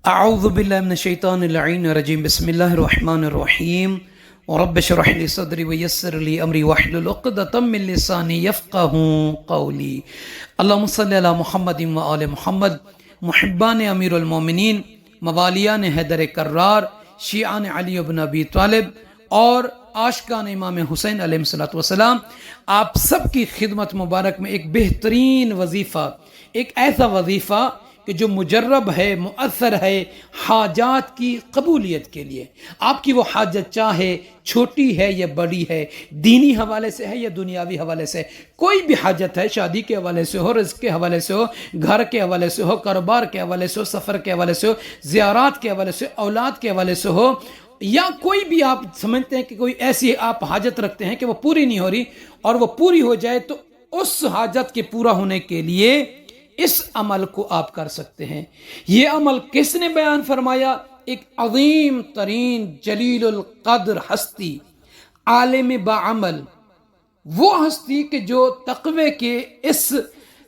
اعوذ باللہ من الشیطان اللعین الرجیم بسم اللہ الرحمن الرحیم رب اشرح لی صدری ویسر لی امری واحلل عقدۃ من لسانی یفقہوا قولی اللہم صلی علی محمد و آل محمد محبان امیر المومنین موالیان حیدر کرار شیعان علی بن ابی طالب اور عاشقان امام حسین علیہ السلام آپ سب کی خدمت مبارک میں ایک بہترین وظیفہ، ایک ایسا وظیفہ کہ جو مجرب ہے، مؤثر ہے حاجات کی قبولیت کے لیے۔ آپ کی وہ حاجت چاہے چھوٹی ہے یا بڑی ہے، دینی حوالے سے ہے یا دنیاوی حوالے سے، کوئی بھی حاجت ہے، شادی کے حوالے سے ہو، رزق کے حوالے سے ہو، گھر کے حوالے سے ہو، کاروبار کے حوالے سے ہو، سفر کے حوالے سے ہو، زیارات کے حوالے سے، اولاد کے حوالے سے ہو، یا کوئی بھی آپ سمجھتے ہیں کہ کوئی ایسی آپ حاجت رکھتے ہیں کہ وہ پوری نہیں ہو رہی اور وہ پوری ہو جائے، تو اس حاجت کے پورا ہونے کے لیے اس عمل کو آپ کر سکتے ہیں۔ یہ عمل کس نے بیان فرمایا؟ ایک عظیم ترین جلیل القدر ہستی، عالم بعمل، وہ ہستی کہ جو تقوی کے اس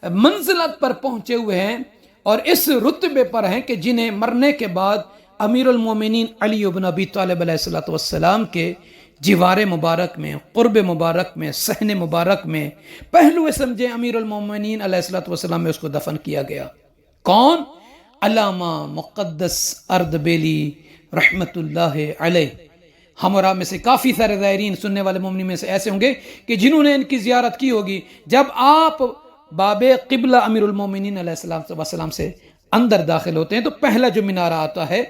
منزلت پر پہنچے ہوئے ہیں اور اس رتبے پر ہیں کہ جنہیں مرنے کے بعد امیر المومنین علی بن ابی طالب علیہ السلام کے جوار مبارک میں، قرب مبارک میں، صحن مبارک میں پہلو سمجھے امیر المومنین علیہ السلام میں اس کو دفن کیا گیا۔ کون؟ علامہ مقدس اردبیلی رحمت اللہ علیہ۔ ہمارا میں سے کافی سارے زائرین سننے والے مومنین میں سے ایسے ہوں گے کہ جنہوں نے ان کی زیارت کی ہوگی۔ جب آپ باب قبلہ امیر المومنین علیہ السلام سے اندر داخل ہوتے ہیں تو پہلا جو مینارہ آتا ہے،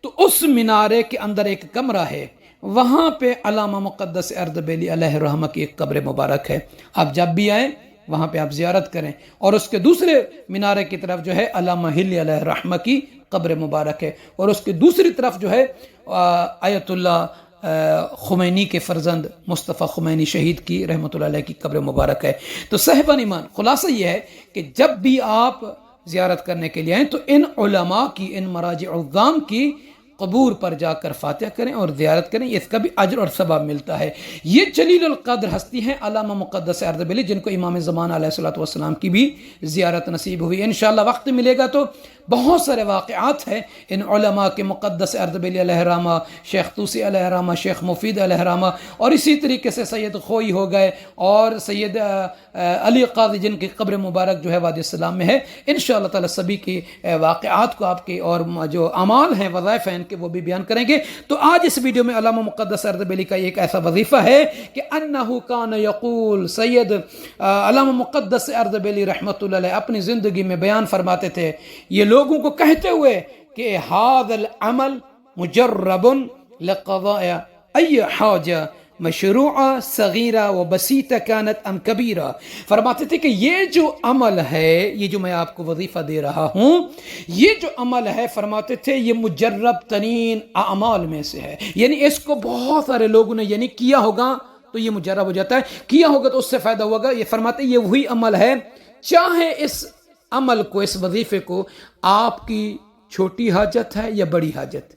تو اس مینارے کے اندر ایک کمرہ ہے، وہاں پہ علامہ مقدس اردبیلی علیہ الرحمہ کی ایک قبر مبارک ہے۔ آپ جب بھی آئیں وہاں پہ آپ زیارت کریں، اور اس کے دوسرے مینارے کی طرف جو ہے علامہ ہلی علیہ الرحمہ کی قبر مبارک ہے، اور اس کے دوسری طرف جو ہے آیت اللہ خمینی کے فرزند مصطفیٰ خمینی شہید کی رحمۃ اللہ علیہ کی قبر مبارک ہے۔ تو صاحبان ایمان، خلاصہ یہ ہے کہ جب بھی آپ زیارت کرنے کے لیے آئیں تو ان علماء کی، ان مراجع عظام کی قبور پر جا کر فاتحہ کریں اور زیارت کریں، اس کا بھی اجر اور ثواب ملتا ہے۔ یہ جلیل القدر ہستی ہیں علامہ مقدس اردبیلی، جن کو امام زمان علیہ السلام کی بھی زیارت نصیب ہوئی۔ انشاءاللہ وقت ملے گا تو بہت سارے واقعات ہیں ان علماء کے، مقدس اردبیلی علیہ الرحمہ، شیخ طوسی علیہ الرحمہ، شیخ مفید علیہ الرحمہ، اور اسی طریقے سے سید خوئی ہو گئے اور سید علی قاضی، جن کی قبر مبارک جو ہے وادی السلام میں ہے۔ انشاءاللہ تعالی سبھی کی واقعات کو آپ کے اور جو اعمال ہیں، وظائف ہیں، کہ وہ بھی بیان کریں گے۔ تو آج اس ویڈیو میں علامہ مقدس اردبیلی کا ایک ایسا وظیفہ ہے کہ انہو کان یقول، سید علامہ مقدس اردبیلی رحمت اللہ علیہ اپنی زندگی میں بیان فرماتے تھے، یہ لوگوں کو کہتے ہوئے کہ ھذا العمل مجرب لقضاء ای حاجہ مشروعہ صغیرہ و بسیطہ کانت ام کبیرہ۔ فرماتے تھے کہ یہ جو عمل ہے، یہ جو میں آپ کو وظیفہ دے رہا ہوں، یہ جو عمل ہے، فرماتے تھے یہ مجرب ترین اعمال میں سے ہے، یعنی اس کو بہت سارے لوگوں نے یعنی کیا ہوگا تو یہ مجرب ہو جاتا ہے، کیا ہوگا تو اس سے فائدہ ہوگا۔ یہ فرماتے ہیں یہ وہی عمل ہے، چاہے اس عمل کو، اس وظیفے کو آپ کی چھوٹی حاجت ہے یا بڑی حاجت،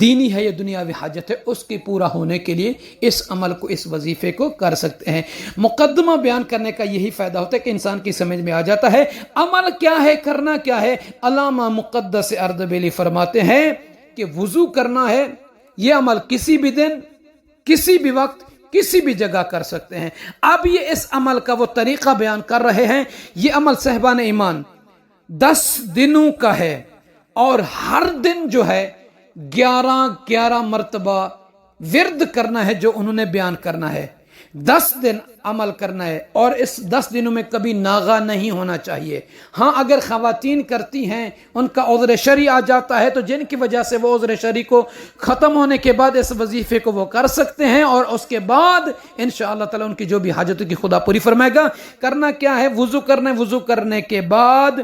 دینی ہے یا دنیاوی حاجت ہے، اس کے پورا ہونے کے لیے اس عمل کو، اس وظیفے کو کر سکتے ہیں۔ مقدمہ بیان کرنے کا یہی فائدہ ہوتا ہے کہ انسان کی سمجھ میں آ جاتا ہے عمل کیا ہے، کرنا کیا ہے۔ علامہ مقدس اردبیلی فرماتے ہیں کہ وضو کرنا ہے، یہ عمل کسی بھی دن، کسی بھی وقت، کسی بھی جگہ کر سکتے ہیں۔ اب یہ اس عمل کا وہ طریقہ بیان کر رہے ہیں۔ یہ عمل صاحبان ایمان 10 دنوں کا ہے، اور ہر دن جو ہے 11 مرتبہ ورد کرنا ہے، جو انہوں نے بیان کرنا ہے۔ 10 دن عمل کرنا ہے، اور اس 10 دنوں میں کبھی ناغہ نہیں ہونا چاہیے۔ ہاں اگر خواتین کرتی ہیں، ان کا عذر شرعی آ جاتا ہے، تو جن کی وجہ سے وہ عذر شرعی کو ختم ہونے کے بعد اس وظیفے کو وہ کر سکتے ہیں، اور اس کے بعد انشاءاللہ تعالی ان کی جو بھی حاجتوں کی خدا پوری فرمائے گا۔ کرنا کیا ہے؟ وضو کرنا ہے۔ وضو کرنے کے بعد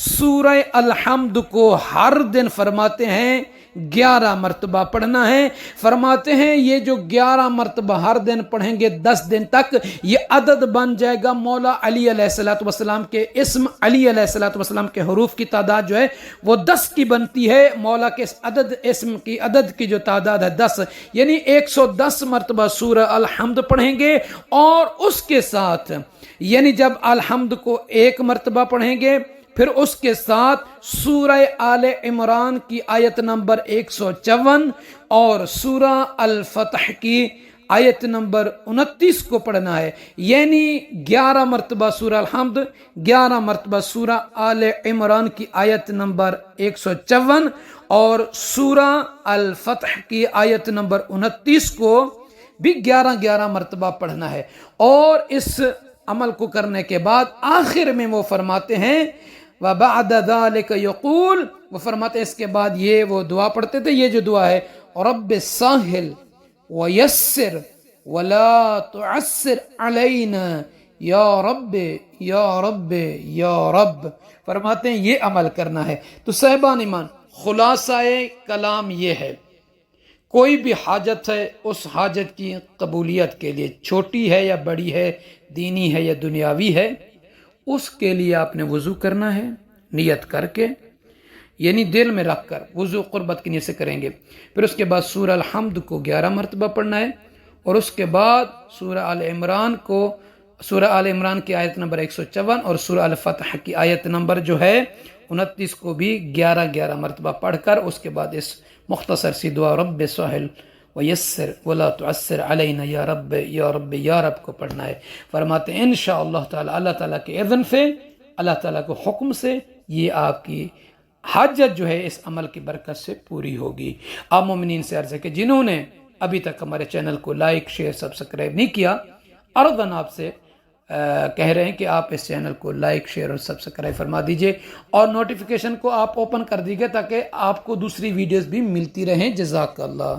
سورہ الحمد کو ہر دن فرماتے ہیں 11 مرتبہ پڑھنا ہے۔ فرماتے ہیں یہ جو 11 مرتبہ ہر دن پڑھیں گے 10 دن تک، یہ عدد بن جائے گا مولا علی علیہ السلام کے اسم، علی علیہ السلام کے حروف کی تعداد جو ہے وہ 10 کی بنتی ہے۔ مولا کے عدد، اسم کی عدد کی جو تعداد ہے 10، یعنی 110 مرتبہ سورہ الحمد پڑھیں گے، اور اس کے ساتھ یعنی جب الحمد کو 1 مرتبہ پڑھیں گے پھر اس کے ساتھ سورہ آل عمران کی آیت نمبر 154 اور سورہ الفتح کی آیت نمبر 29 کو پڑھنا ہے، یعنی 11 مرتبہ سورہ الحمد، 11 مرتبہ سورہ آل عمران کی آیت نمبر 154 اور سورہ الفتح کی آیت نمبر 29 کو بھی 11 مرتبہ پڑھنا ہے۔ اور اس عمل کو کرنے کے بعد آخر میں وہ فرماتے ہیں وَبَعْدَ ذَلِكَ يَقُولُ، وہ فرماتے ہیں اس کے بعد یہ وہ دعا پڑھتے تھے، یہ جو دعا ہے رَبِّ سَاهِلْ وَيَسِّرْ وَلَا تُعَسِّرْ عَلَيْنَا یا رب یا رب یا رب، فرماتے ہیں یہ عمل کرنا ہے۔ تو صاحبان ایمان، خلاصہ کلام یہ ہے، کوئی بھی حاجت ہے اس حاجت کی قبولیت کے لیے، چھوٹی ہے یا بڑی ہے، دینی ہے یا دنیاوی ہے، اس کے لیے آپ نے وضو کرنا ہے نیت کر کے، یعنی دل میں رکھ کر وضو قربت کی نیت سے کریں گے۔ پھر اس کے بعد سورہ الحمد کو 11 مرتبہ پڑھنا ہے، اور اس کے بعد سورہ آل عمران کو، سورہ آل عمران کی آیت نمبر 154 اور سورہ الفتح کی آیت نمبر جو ہے 29 کو بھی 11 مرتبہ پڑھ کر اس کے بعد اس مختصر سی دعا رب سہل ویسر ولا تعسر علینا یا رب یا رب یا رب کو پڑھنا ہے۔ فرماتے ہیں انشاءاللہ تعالی، اللہ تعالیٰ کے اذن سے، اللہ تعالیٰ کو حکم سے، یہ آپ کی حاجت جو ہے اس عمل کی برکت سے پوری ہوگی۔ آپ مومنین سے عرض ہے کہ جنہوں نے ابھی تک ہمارے چینل کو لائک شیئر سبسکرائب نہیں کیا، عرضاً آپ سے کہہ رہے ہیں کہ آپ اس چینل کو لائک شیئر اور سبسکرائب فرما دیجئے، اور نوٹیفیکیشن کو آپ اوپن کر دیجئے تاکہ آپ کو دوسری ویڈیوز بھی ملتی رہیں۔ جزاک اللہ۔